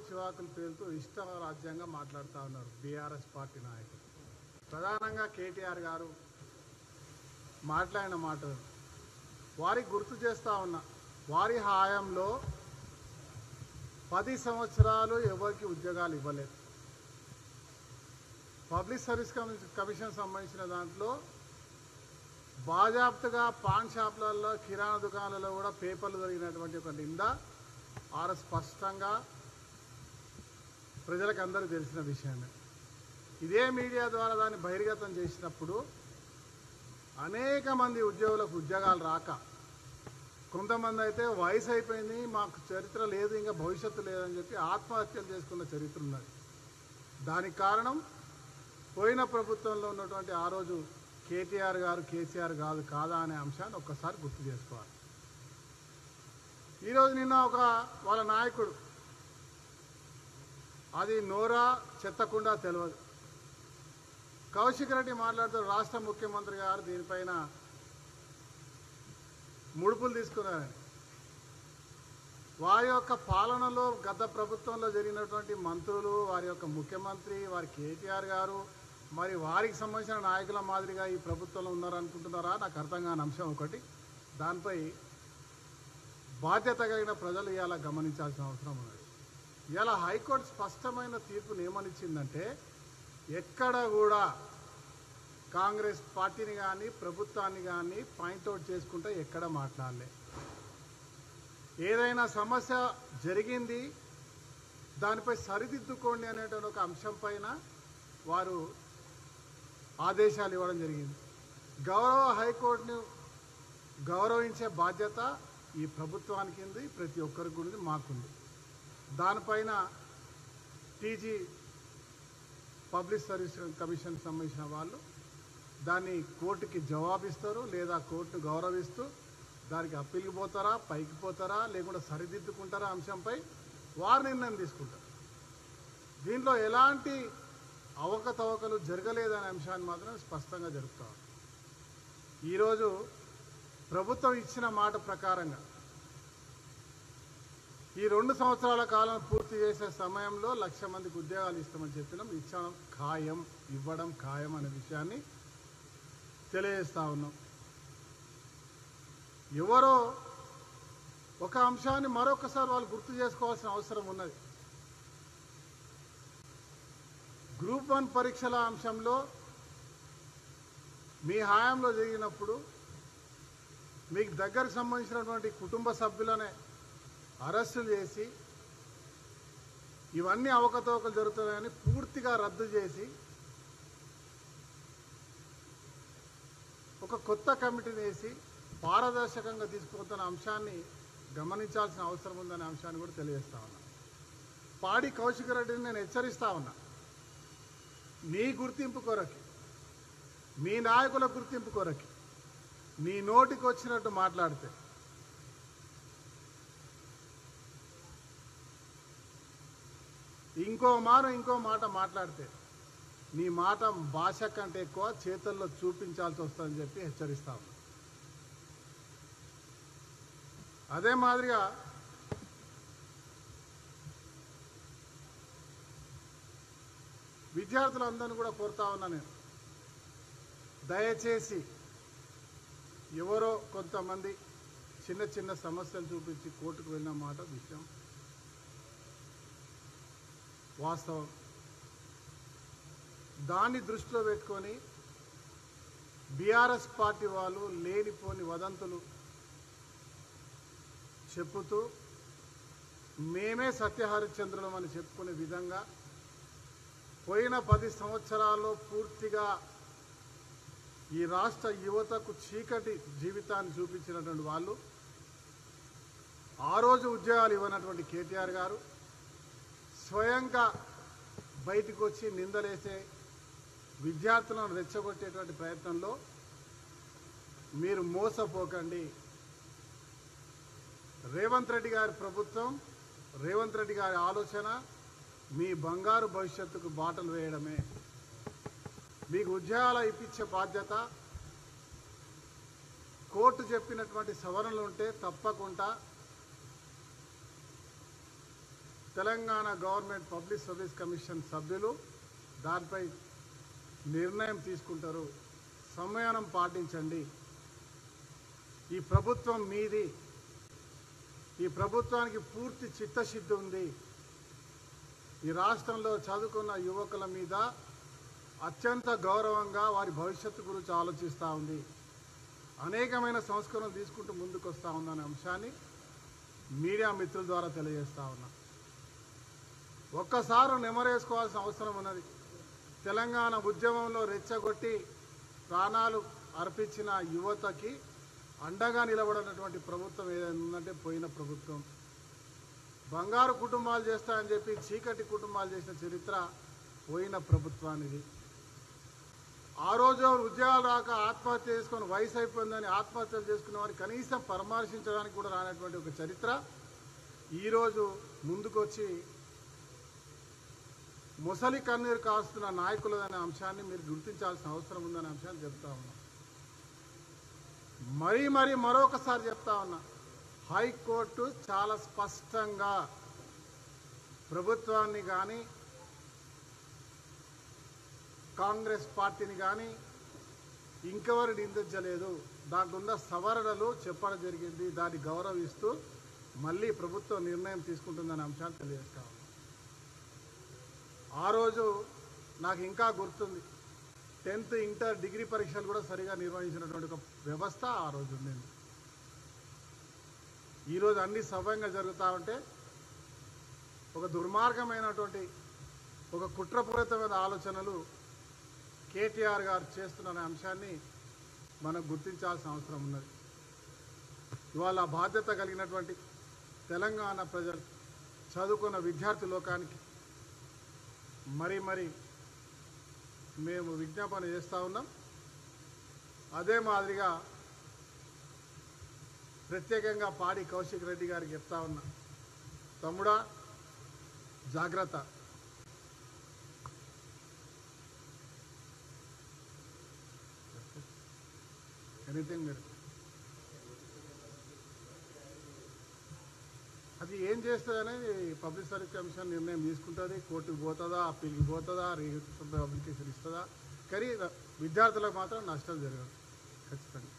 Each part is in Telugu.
చివాకులు పేలుతూ ఇష్టరాజ్యంగా మాట్లాడుతూ ఉన్నారు బీఆర్ఎస్ పార్టీ నాయకులు. ప్రధానంగా కేటీఆర్ గారు మాట్లాడిన మాటలు వారికి గుర్తు చేస్తూ ఉన్నా. వారి హయాంలో 10 సంవత్సరాలు ఎవరికి ఉద్యోగాలు ఇవ్వలేదు. పబ్లిక్ సర్వీస్ కమిషన్ సంబంధించిన దాంట్లో బాజాప్తుగా పాన్ షాపులలో, కిరాణా దుకాణాలలో కూడా పేపర్లు జరిగినటువంటి ఒక నింద స్పష్టంగా ప్రజలకు అందరూ తెలిసిన విషయమే. ఇదే మీడియా ద్వారా దాన్ని బహిర్గతం చేసినప్పుడు అనేక మంది ఉద్యోగులకు ఉద్యోగాలు రాక, కొంతమంది అయితే వయసు అయిపోయింది, మాకు చరిత్ర లేదు, ఇంకా భవిష్యత్తు లేదని చెప్పి ఆత్మహత్యలు చేసుకున్న చరిత్ర ఉన్నది. దానికి కారణం పోయిన ప్రభుత్వంలో ఉన్నటువంటి ఆ రోజు కేటీఆర్ గారు, కేసీఆర్ కాదా అనే అంశాన్ని ఒక్కసారి గుర్తు చేసుకోవాలి. ఈరోజు నిన్న వాళ్ళ నాయకుడు, అది నోరా చెత్తకుండా తెలియదు, కౌశిక్ రెడ్డి మాట్లాడుతూ రాష్ట్ర ముఖ్యమంత్రి గారు దీనిపైన ముడుపులు తీసుకున్నారని. వారి యొక్క పాలనలో గత ప్రభుత్వంలో జరిగినటువంటి మంత్రులు, వారి యొక్క ముఖ్యమంత్రి, వారి కేటీఆర్ గారు, మరి వారికి సంబంధించిన నాయకుల మాదిరిగా ఈ ప్రభుత్వంలో ఉన్నారనుకుంటున్నారా? నాకు అర్థం కాని అంశం ఒకటి. దానిపై బాధ్యత కలిగిన ప్రజలు ఇవాళ గమనించాల్సిన అవసరం ఉన్నది. ఇవాళ హైకోర్టు స్పష్టమైన తీర్పును ఏమనిచ్చిందంటే, ఎక్కడ కూడా కాంగ్రెస్ పార్టీని కానీ ప్రభుత్వాన్ని కానీ పాయింట్అవుట్ చేసుకుంటే ఎక్కడ మాట్లాడలే. ఏదైనా సమస్య జరిగింది, దానిపై సరిదిద్దుకోండి అనేటువంటి ఒక అంశం పైన వారు ఆదేశాలు ఇవ్వడం జరిగింది. గౌరవ హైకోర్టును గౌరవించే బాధ్యత ఈ ప్రభుత్వానికి ఉంది, ప్రతి ఒక్కరికి ఉంది, మాకుంది. దానిపైన టీజీ పబ్లిక్ సర్వీస్ కమిషన్ సంబంధించిన వాళ్ళు దాన్ని కోర్టుకి జవాబిస్తారు, లేదా కోర్టును గౌరవిస్తూ దానికి అప్పీల్కి పోతారా, పైకి పోతారా, లేకుండా సరిదిద్దుకుంటారా అంశంపై వారు నిర్ణయం తీసుకుంటారు. దీంట్లో ఎలాంటి అవకతవకలు జరగలేదనే అంశాన్ని మాత్రం స్పష్టంగా జరుపుతారు. ఈరోజు ప్రభుత్వం ఇచ్చిన మాట ప్రకారంగా ఈ 2 సంవత్సరాల కాలం పూర్తి చేసే సమయంలో 1,00,000 మందికి ఉద్యోగాలు ఇస్తామని చెప్పినాం. ఇచ్చడం ఖాయం, ఇవ్వడం ఖాయం అనే విషయాన్ని తెలియజేస్తా ఉన్నాం. ఎవరో ఒక అంశాన్ని మరొకసారి వాళ్ళు గుర్తు చేసుకోవాల్సిన అవసరం ఉన్నది. గ్రూప్ 1 పరీక్షల అంశంలో మీ హయాంలో జరిగినప్పుడు మీకు దగ్గరకు సంబంధించినటువంటి కుటుంబ సభ్యులనే అరెస్టులు చేసి ఇవన్నీ అవకతవకలు జరుగుతున్నాయని పూర్తిగా రద్దు చేసి ఒక కొత్త కమిటీని వేసి పారదర్శకంగా తీసుకుపోతున్న అంశాన్ని గమనించాల్సిన అవసరం ఉందనే అంశాన్ని కూడా తెలియజేస్తా ఉన్నా. పాడి కౌశిక్ రెడ్డిని నేను హెచ్చరిస్తా ఉన్నా. మీ గుర్తింపు కొరకి, మీ నాయకుల గుర్తింపు కొరకి మీ నోటికి వచ్చినట్టు మాట్లాడితే, ఇంకో మాట మాట్లాడితే నీ మాట భాష కంటే ఎక్కువ చేతుల్లో చూపించాల్సి వస్తుందని చెప్పి హెచ్చరిస్తా ఉన్నా. అదే మాదిరిగా విద్యార్థులందరినీ కూడా కోరుతా ఉన్నా నేను, దయచేసి ఎవరో కొంతమంది చిన్న చిన్న సమస్యలు చూపించి కోర్టుకు వెళ్ళిన మాట విషయం వాస్తవం. దాన్ని దృష్టిలో పెట్టుకొని బీఆర్ఎస్ పార్టీ వాళ్ళు లేనిపోని వదంతులు చెప్పుతూ మేమే సత్యహరిశ్చంద్రులం అని చెప్పుకునే విధంగా పోయిన 10 సంవత్సరాల్లో పూర్తిగా ఈ రాష్ట్ర యువతకు చీకటి జీవితాన్ని చూపించినటువంటి వాళ్ళు, ఆ రోజు ఉద్యోగాలు ఇవ్వనటువంటి కేటీఆర్ గారు స్వయంగా బయటకు వచ్చి నిందలేసే, విద్యార్థులను రెచ్చగొట్టేటువంటి ప్రయత్నంలో మీరు మోసపోకండి. రేవంత్ రెడ్డి గారి ప్రభుత్వం, రేవంత్ రెడ్డి గారి ఆలోచన మీ బంగారు భవిష్యత్తుకు బాటలు వేయడమే. మీకు ఉద్యోగాలు ఇప్పించే బాధ్యత, కోర్టు చెప్పినటువంటి సవరణలు ఉంటే తప్పకుండా Telangana government public service commission సభ్యులు దానిపై నిర్ణయం తీసుకుంటారు. సంయమనం పాటించండి. ఈ ప్రభుత్వం మీది. ఈ ప్రభుత్వానికి పూర్తి చిత్తశుద్ధి ఉంది. ఈ రాష్ట్రంలో చదువుకున్న యువకుల మీద అత్యంత గౌరవంగా వారి భవిష్యత్తు గురించి ఆలోచిస్తూ ఉంది. అనేకమైన సంస్కరణలు తీసుకుంటూ ముందుకు వస్తూ ఉందనే అంశాన్ని మీడియా మిత్రుల ద్వారా తెలియజేస్తూ ఉన్నా. ఒక్కసారి నెమరేసుకోవాల్సిన అవసరం ఉన్నది. తెలంగాణ ఉద్యమంలో రెచ్చగొట్టి ప్రాణాలు అర్పించిన యువతకి అండగా నిలబడినటువంటి ప్రభుత్వం ఏదైనా ఉందంటే పోయిన ప్రభుత్వం. బంగారు కుటుంబాలు చేస్తాయని చెప్పి చీకటి కుటుంబాలు చేసిన చరిత్ర పోయిన ప్రభుత్వానిది. ఆ రోజు ఉద్యోగాలు రాక ఆత్మహత్య చేసుకొని వయసు అయిపోయిందని ఆత్మహత్యలు చేసుకునే వారు కనీసం పరామర్శించడానికి కూడా రానటువంటి ఒక చరిత్ర ఈరోజు ముందుకొచ్చి ముసలి కన్నీరు కాస్తున్న నాయకులదనే అంశాన్ని మీరు గుర్తించాల్సిన అవసరం ఉందనే అంశాన్ని చెప్తా ఉన్నా. మరీ మరొకసారి చెప్తా ఉన్నా, హైకోర్టు చాలా స్పష్టంగా ప్రభుత్వాన్ని కానీ కాంగ్రెస్ పార్టీని కానీ ఇంకెవరు నిందించలేదు. దాంట్లో ఉన్న సవరణలు చెప్పడం జరిగింది. దాన్ని గౌరవిస్తూ మళ్ళీ ప్రభుత్వం నిర్ణయం తీసుకుంటుందనే అంశాన్ని తెలియజేస్తా ఉన్నాం. ఆ రోజు నాకు ఇంకా గుర్తుంది, 10th ఇంటర్ డిగ్రీ పరీక్షలు కూడా సరిగా నిర్వహించినటువంటి ఒక వ్యవస్థ ఆ రోజు ఉండింది. ఈరోజు అన్ని సవ్యంగా జరుగుతూ ఉంటే ఒక దుర్మార్గమైనటువంటి ఒక కుట్రపూరితమైన ఆలోచనలు కేటీఆర్ గారు చేస్తున్న అంశాన్ని మనం గుర్తించాల్సిన అవసరం ఉన్నది. ఇవాళ బాధ్యత కలిగినటువంటి తెలంగాణ ప్రజలు, చదువుకున్న విద్యార్థి లోకానికి మరి మేము విజ్ఞాపన చేస్తూ ఉన్నాం. అదే మాదిరిగా ప్రత్యేకంగా పాడి కౌశిక్ రెడ్డి గారికి చెప్తా ఉన్నా, తమ్ముడా జాగ్రత్త. ఎనీథింగ్ మీరు అది ఏం చేస్తుందని పబ్లిక్ సర్వీస్ కమిషన్ నిర్ణయం తీసుకుంటుంది. కోర్టుకు పోతుందా, అప్పీల్కి పోతుందా, అప్లికేషన్ ఇస్తుందా, కానీ విద్యార్థులకు మాత్రం నష్టం జరగదు ఖచ్చితంగా.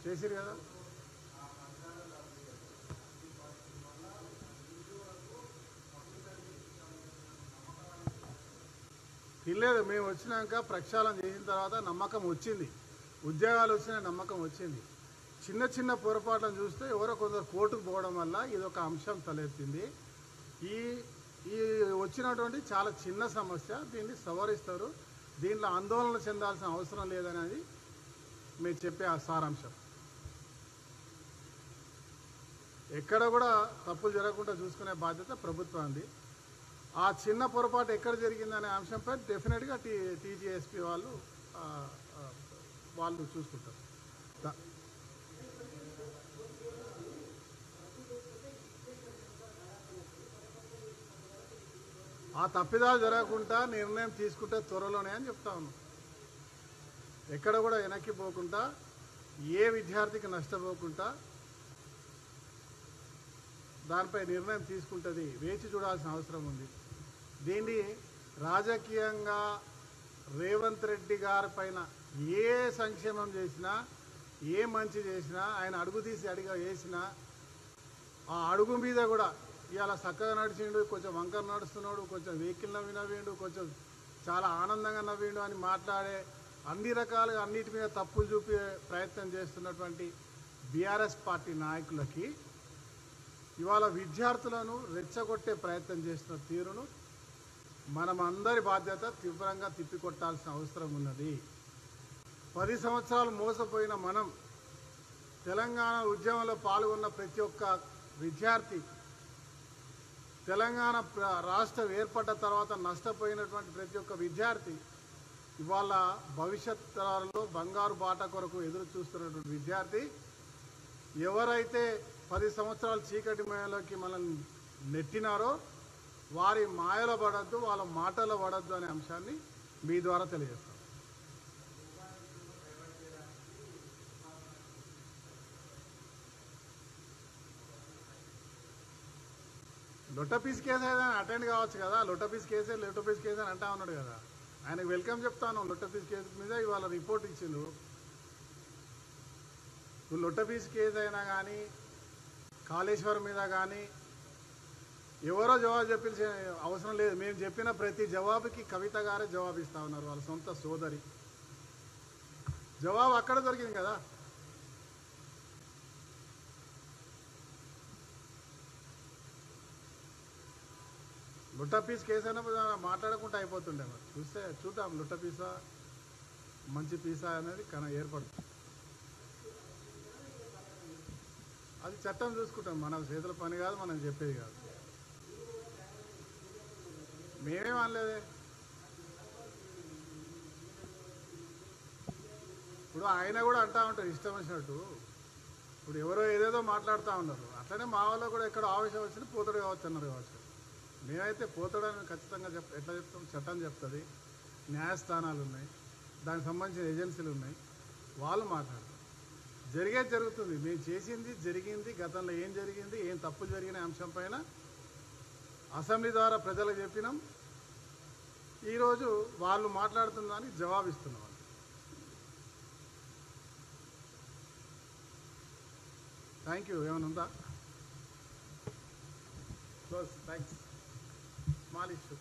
చేసిరు కదా. లేదు, మేము వచ్చినాక ప్రక్షాళన చేసిన తర్వాత నమ్మకం వచ్చింది, ఉద్యోగాలు వచ్చిన నమ్మకం వచ్చింది. చిన్న పొరపాట్లను చూస్తే ఎవరో కొందరు కోర్టుకు పోవడం వల్ల ఇది ఒక అంశం తలెత్తింది. ఈ వచ్చినటువంటి చాలా చిన్న సమస్య, దీన్ని సవరిస్తారు. దీంట్లో ఆందోళన చెందాల్సిన అవసరం లేదనేది మేము చెప్పే ఆ సారాంశం. ఎక్కడ కూడా తప్పులు జరగకుండా చూసుకునే బాధ్యత ప్రభుత్వానికి. ఆ చిన్న పొరపాటు ఎక్కడ జరిగిందనే అంశంపై డెఫినెట్గా టీజీఎస్పీ వాళ్ళు చూసుకుంటారు. ఆ తప్పిదాలు జరగకుండా నిర్ణయం తీసుకుంటే త్వరలోనే అని చెప్తా ఉన్నాం. ఎక్కడ కూడా వెనక్కి పోకుండా, ఏ విద్యార్థికి నష్టపోకుండా దానిపై నిర్ణయం తీసుకుంటుంది. వేచి చూడాల్సిన అవసరం ఉంది. దీన్ని రాజకీయంగా రేవంత్ రెడ్డి గారి పైన ఏ సంక్షేమం చేసినా, ఏ మంచి చేసినా, ఆయన అడుగు తీసి వేసినా ఆ అడుగు మీద కూడా ఇవాళ చక్కగా నడిచిండు, కొంచెం వంకర నడుస్తున్నాడు, కొంచెం వెహికల్ నవ్విండు, కొంచెం చాలా ఆనందంగా నవ్విండు అని మాట్లాడే అన్ని రకాలుగా అన్నిటి మీద తప్పులు చూపే ప్రయత్నం చేస్తున్నటువంటి బీఆర్ఎస్ పార్టీ నాయకులకి ఇవాళ విద్యార్థులను రెచ్చగొట్టే ప్రయత్నం చేస్తున్న తీరును మనం అందరి బాధ్యత తీవ్రంగా తిప్పికొట్టాల్సిన అవసరం ఉన్నది. 10 సంవత్సరాలు మోసపోయిన మనం, తెలంగాణ ఉద్యమంలో పాల్గొన్న ప్రతి ఒక్క విద్యార్థి, తెలంగాణ రాష్ట్రం ఏర్పడ్డ తర్వాత నష్టపోయినటువంటి ప్రతి ఒక్క విద్యార్థి ఇవాళ భవిష్యత్ తరాలలో బంగారు బాట కొరకు ఎదురు చూస్తున్నటువంటి విద్యార్థి, ఎవరైతే 10 సంవత్సరాలు చీకటి మాయలోకి మనల్ని నెట్టినారో వారి మాయలో పడద్దు, వాళ్ళ మాటలో పడద్దు అనే అంశాన్ని మీ ద్వారా తెలియజేస్తాం. లొట్టపీస్ కేసు ఏదైనా అటెండ్ కావచ్చు కదా. లొట్టపీస్ కేసు అని అంటా ఉన్నాడు కదా. ఆయనకు వెల్కమ్ చెప్తాను. లొట్టపీస్ కేసు మీద ఇవాళ రిపోర్ట్ ఇచ్చిండు. నువ్వు లొట్టపీస్ కేసు అయినా కానీ కాళేశ్వరం మీద కానీ ఎవరో జవాబు చెప్పాల్సిన అవసరం లేదు. మేము చెప్పిన ప్రతి జవాబుకి కవిత గారే జవాబు ఇస్తా ఉన్నారు. వాళ్ళ సొంత సోదరి జవాబు అక్కడ దొరికింది కదా. లుట్టపీస్ కేసు అయినా మాట్లాడకుండా అయిపోతుండే. మరి చూద్దాం లుట్టపీసా మంచి పీసా అనేది ఏర్పడుతుంది. అది చట్టం చూసుకుంటాం. మన చేతుల పని కాదు, మనం చెప్పేది కాదు. మేమేం అనలేదే. ఇప్పుడు ఆయన కూడా అంటా ఉంటారు ఇష్టం వచ్చినట్టు. ఇప్పుడు ఎవరో ఏదేదో మాట్లాడుతూ ఉన్నారు. అట్లనే మా వాళ్ళు కూడా ఎక్కడ ఆవేశం వచ్చినా పోతాడు కావచ్చు అన్నారు కావచ్చు. మేమైతే పోతాడని ఖచ్చితంగా ఎట్లా చెప్తాం? చట్టం చెప్తుంది, న్యాయస్థానాలు ఉన్నాయి, దానికి సంబంధించిన ఏజెన్సీలు ఉన్నాయి, వాళ్ళు మాట్లాడతారు. జరిగేది జరుగుతుంది. మేము చేసింది జరిగింది, గతంలో ఏం జరిగింది, ఏం తప్పులు జరిగిన అంశం పైన అసెంబ్లీ ద్వారా ప్రజలకు చెప్పినాం. ఈరోజు వాళ్ళు మాట్లాడుతుందని జవాబిస్తున్నాం. Thank you. ఏమైనా ఉందా? క్లోజ్. థ్యాంక్స్. Small issue.